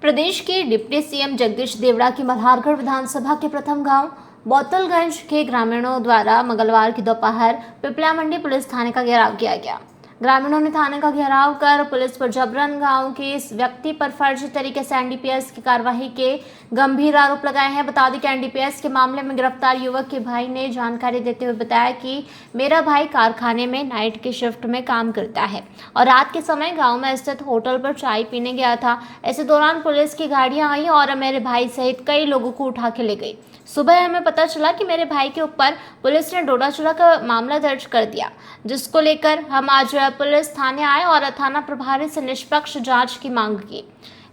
प्रदेश के deputy CM Jagdish Devda की मल्हारगढ़ विधानसभा के प्रथम गांव बोतलगंज के ग्रामीणों द्वारा मंगलवार की दोपहर पिपला मंडी पुलिस थाने का घेराव किया गया। ग्रामीणों ने थाने का घेराव कर पुलिस पर जबरन गांव के इस व्यक्ति पर फर्जी तरीके से एनडीपीएस की कार्रवाई के गंभीर आरोप लगाए हैं। बता दें कि एनडीपीएस के मामले में गिरफ्तार युवक के भाई ने जानकारी देते हुए बताया कि मेरा भाई कारखाने में नाइट की शिफ्ट में काम करता है और रात के समय गांव में स्थित होटल पर चाय पीने गया था। इसी दौरान पुलिस की गाड़ियां आई और मेरे भाई सहित कई लोगों को उठा के ले गई। सुबह हमें पता चला कि मेरे भाई के ऊपर पुलिस ने डोडा चूरा का मामला दर्ज कर दिया, जिसको लेकर हम आज पुलिस थाने आए और थाना प्रभारी से निष्पक्ष जांच की मांग की।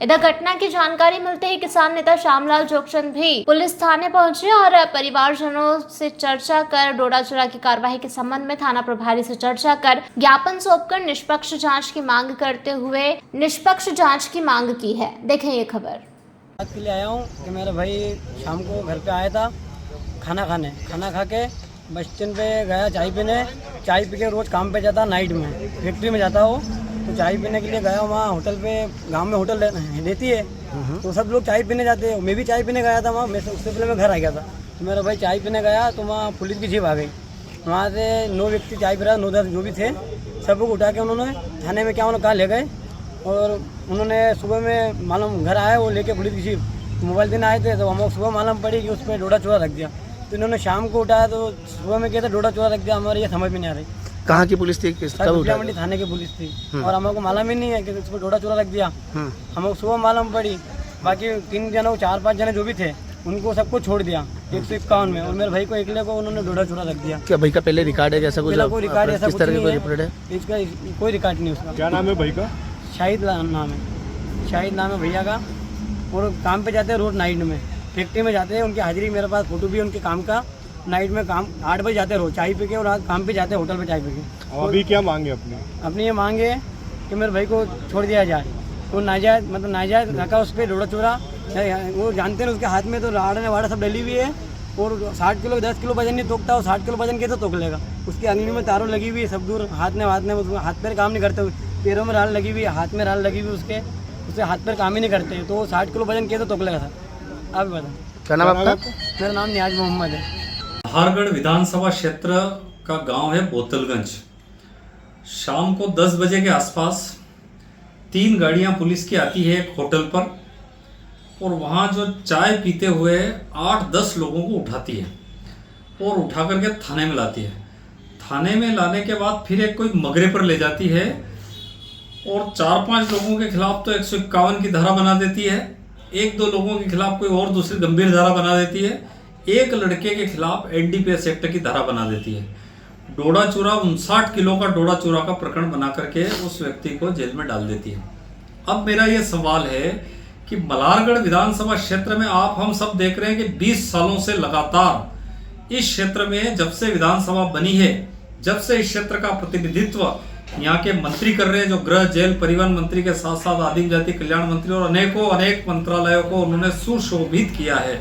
इधर घटना की जानकारी मिलते ही किसान नेता श्यामलाल जोगचंद भी पुलिस थाने पहुंचे और परिवारजनों से चर्चा कर डोडा चूरा की कार्रवाई के संबंध में थाना प्रभारी से चर्चा कर ज्ञापन सौंपकर निष्पक्ष जांच की मांग करते हुए निष्पक्ष जांच की मांग की है। देखें ये खबर। बात के लिए आया हूँ कि मेरा भाई शाम को घर पे आया था खाना खा के बस स्टैंड पे गया चाय पी के रोज़ काम पे जाता, नाइट में फैक्ट्री में जाता हो तो चाय पीने के लिए गया। वहाँ होटल पे गांव में होटल देती है तो सब लोग चाय पीने जाते हैं। मैं भी चाय पीने गया था वहाँ, मैं उससे पहले मैं घर आ गया था तो मेरा भाई चाय पीने गया तो वहाँ पुलिस की जीप आ गई। वहाँ से 9 व्यक्ति चाय पी रहा, 9-10 जो भी थे सबको उठा के उन्होंने थाने में उन्होंने कहा ले गए और उन्होंने सुबह में मालूम घर आया वो लेके पुलिस की जीप मोबाइल देने आए थे तो हम सुबह मालूम पड़ी कि उस पर डोडा चूरा रख दिया। तो इन्होंने शाम को उठाया तो सुबह में कहते डोडा चूरा रख दिया। हमारे ये समझ में नहीं आ रही कहाँ की पुलिस थी, पिपला मंडी थाने की पुलिस थी और हमको मालूम ही नहीं है कि उस पर डोडा चूरा रख दिया। हमको सुबह मालूम पड़ी, बाकी 3 जनों 4-5 जने जो भी थे उनको सबको छोड़ दिया 151 में और मेरे भाई को अकेले को उन्होंने डोडा चूरा रख दिया। क्या भाई का पहले रिकॉर्ड है? जैसा कोई रिकॉर्ड ऐसा किस तरह का रिकॉर्ड है? इसका कोई रिकॉर्ड नहीं उसका। क्या नाम है भाई का? शाहिद नाम है भैया का। और काम पे जाते हैं रोज नाइट में, फैक्ट्री में जाते हैं। उनकी हाजिरी मेरे पास फोटो भी है उनके काम का। नाइट में काम 8 बजे जाते हैं रोज चाय पी के और रात काम पे जाते हैं होटल पे चाय पी के। और अभी क्या मांगे अपनी ये मांगे कि मेरे भाई को छोड़ दिया जाए। तो नाजायज रखा उस पर डोडा चूरा। वो जानते हैं उसके हाथ में तो वाड़ा सब डली हुई है और 60 किलो 10 किलो वजन नहीं तोकता, और 60 किलो वजन कैसे तोक लेगा? उसकी अंगली में तारों लगी हुई है सब दूर, हाथ में हाथ पैर काम नहीं करते, पैरों में राल लगी हुई है, हाथ में राल लगी हुई उसके हाथ पैर काम ही नहीं करते। तो 60 किलो वजन कैसे तोक लेगा सर? आप बता। क्या नाम आपका? मेरा नाम नियाज मोहम्मद है। मल्हारगढ़ विधानसभा क्षेत्र का गांव है बोतलगंज। शाम को 10 बजे के आसपास 3 गाड़ियां पुलिस की आती है एक होटल पर और वहां जो चाय पीते हुए 8-10 लोगों को उठाती है और उठा करके थाने में लाती है। थाने में लाने के बाद फिर एक कोई मगरे पर ले जाती है और 4-5 लोगों के खिलाफ तो 151 की धारा बना देती है, 1-2 लोगों के खिलाफ कोई और दूसरी गंभीर धारा बना देती है, एक लड़के के खिलाफ एनडीपीएस एक्ट की धारा बना देती है। डोडा चूरा 59 किलो का डोडा चूरा का प्रकरण बना करके उस व्यक्ति को जेल में डाल देती है। अब मेरा ये सवाल है कि मल्हारगढ़ विधानसभा क्षेत्र में आप हम सब देख रहे हैं कि 20 सालों से लगातार इस क्षेत्र में जब से विधानसभा बनी है, जब से इस क्षेत्र का प्रतिनिधित्व यहाँ के मंत्री कर रहे हैं, जो गृह जेल परिवहन मंत्री के साथ साथ आदिम जाति कल्याण मंत्री और अनेक मंत्रालयों को उन्होंने सुशोभित किया है,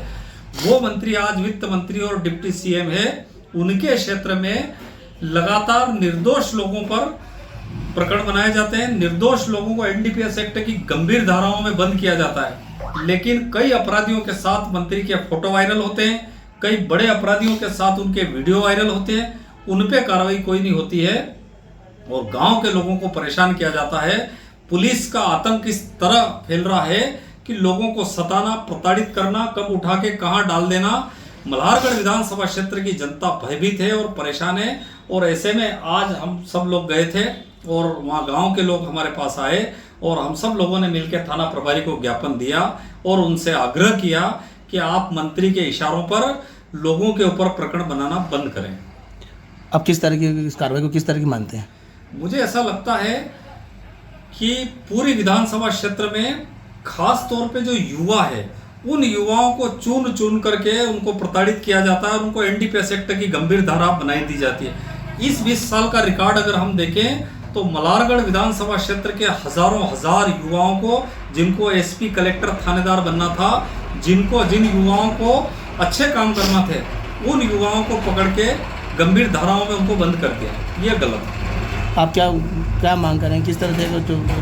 वो मंत्री आज वित्त मंत्री और डिप्टी सीएम है। उनके क्षेत्र में लगातार निर्दोष लोगों पर प्रकरण बनाए जाते हैं, निर्दोष लोगों को एनडीपीएस एक्ट की गंभीर धाराओं में बंद किया जाता है। लेकिन कई अपराधियों के साथ मंत्री के फोटो वायरल होते हैं, कई बड़े अपराधियों के साथ उनके वीडियो वायरल होते हैं, उन पे कार्रवाई कोई नहीं होती है और गांव के लोगों को परेशान किया जाता है। पुलिस का आतंक इस तरह फैल रहा है कि लोगों को सताना, प्रताड़ित करना, कब उठा के कहां डाल देना। मल्हारगढ़ विधानसभा क्षेत्र की जनता भयभीत है और परेशान है और ऐसे में आज हम सब लोग गए थे और वहाँ गांव के लोग हमारे पास आए और हम सब लोगों ने मिलकर थाना प्रभारी को ज्ञापन दिया और उनसे आग्रह किया कि आप मंत्री के इशारों पर लोगों के ऊपर प्रकरण बनाना बंद करें। आप किस तरह की इस कार्रवाई को किस तरह की मानते हैं? मुझे ऐसा लगता है कि पूरी विधानसभा क्षेत्र में खास तौर पे जो युवा है, उन युवाओं को चुन करके उनको प्रताड़ित किया जाता है और उनको एनडीपीएस एक्ट की गंभीर धारा बनाई दी जाती है। इस 20 साल का रिकॉर्ड अगर हम देखें तो मल्हारगढ़ विधानसभा क्षेत्र के हजार युवाओं को, जिनको एसपी कलेक्टर थानेदार बनना था, जिन युवाओं को अच्छे काम करना थे, उन युवाओं को पकड़ के गंभीर धाराओं में उनको बंद कर दिया। ये गलत है। आप क्या मांग करें, किस तरह से?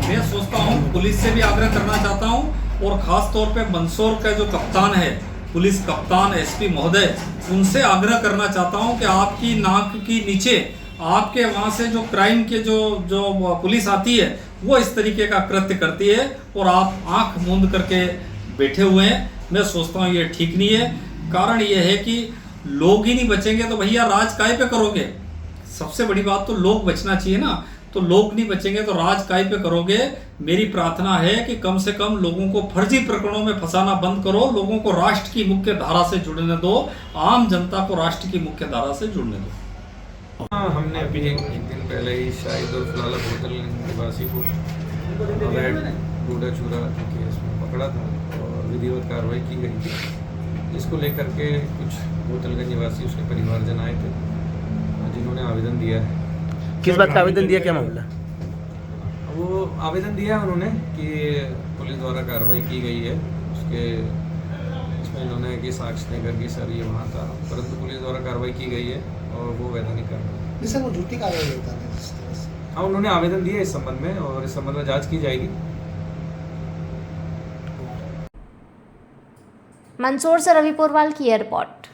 मैं सोचता हूँ, पुलिस से भी आग्रह करना चाहता हूँ और ख़ास तौर पे मंदसौर का जो कप्तान है, पुलिस कप्तान एसपी महोदय, उनसे आग्रह करना चाहता हूं कि आपकी नाक के नीचे आपके वहाँ से जो क्राइम के जो पुलिस आती है वो इस तरीके का कृत्य करती है और आप आंख मूंद करके बैठे हुए हैं। मैं सोचता हूँ ये ठीक नहीं है। कारण ये है कि लोग ही नहीं बचेंगे तो भैया राज काहे पे करोगे? सबसे बड़ी बात तो लोग बचना चाहिए ना, तो लोग नहीं बचेंगे तो राज काहे पे करोगे? मेरी प्रार्थना है कि कम से कम लोगों को फर्जी प्रकरणों में फंसाना बंद करो, लोगों को राष्ट्र की मुख्य धारा से जुड़ने दो, आम जनता को राष्ट्र की मुख्य धारा से जुड़ने दो। हाँ, हमने अभी एक दिन पहले ही शाहिद और फिलहाल बोतल निवासी को अवैध बूढ़ा चूरा के केस में पकड़ा था और विधिवत कार्रवाई की गई थी, जिसको लेकर के कुछ बोतलगंज निवासी उसके परिवारजन आए थे जिन्होंने आवेदन दिया है। किस बात का आवेदन दिया, क्या मामला? वो आवेदन दिया है उन्होंने कि पुलिस द्वारा कार्रवाई की गई है उसके, इसमें इन्होंने कि साक्ष्य देकर कि सर ये वहाँ था, परंतु पुलिस द्वारा कार्रवाई की गई है और वो वैधानिक कार्रवाई। सर वो झूठी कार्रवाई होता है जिस तरह से। हाँ, उन्होंने आवेदन दिया इस संबंध में और इस संबंध में जांच की जाएगी। मंदसौर से रवि पोरवाल की यह रिपोर्ट।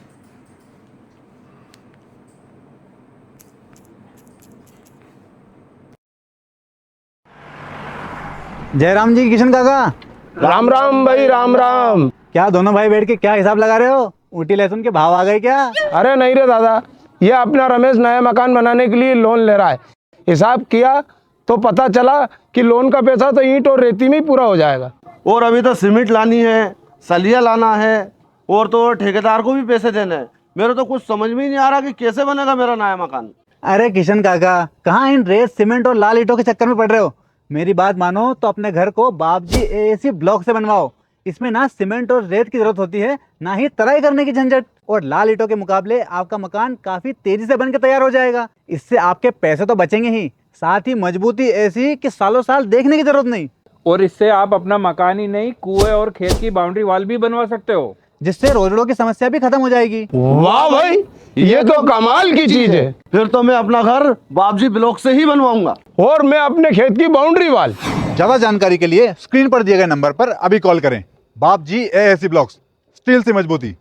जयराम जी, किशन काका। राम राम भाई, राम राम। क्या दोनों भाई बैठ के क्या हिसाब लगा रहे हो? ऊटी लहसुन के भाव आ गए क्या? अरे नहीं रे दादा, ये अपना रमेश नया मकान बनाने के लिए लोन ले रहा है। हिसाब किया तो पता चला कि लोन का पैसा तो ईंट और रेती में ही पूरा हो जाएगा। और अभी तो सीमेंट लानी है, सलिया लाना है और तो ठेकेदार को भी पैसे देने हैं। मेरे तो कुछ समझ में ही नहीं आ रहा कि कैसे बनेगा मेरा नया मकान। अरे किशन काका, कहाँ इन रेत सीमेंट और लाल ईंटों के चक्कर में पड़ रहे हो? मेरी बात मानो तो अपने घर को बाबजी एएसी ब्लॉक से बनवाओ। इसमें ना सीमेंट और रेत की जरूरत होती है, ना ही तराई करने की झंझट, और लाल ईंटों के मुकाबले आपका मकान काफी तेजी से बनकर तैयार हो जाएगा। इससे आपके पैसे तो बचेंगे ही, साथ ही मजबूती ऐसी कि सालों साल देखने की जरूरत नहीं। और इससे आप अपना मकान ही नहीं, कुएं और खेत की बाउंड्री वॉल भी बनवा सकते हो, जिससे रोजड़ों की समस्या भी खत्म हो जाएगी। वाह भाई, ये तो कमाल की चीज है। फिर तो मैं अपना घर बाबजी ब्लॉक से ही बनवाऊंगा और मैं अपने खेत की बाउंड्री वाल। ज्यादा जानकारी के लिए स्क्रीन पर दिए गए नंबर पर अभी कॉल करें। बाबजी एएसी ब्लॉक्स, स्टील से मजबूती।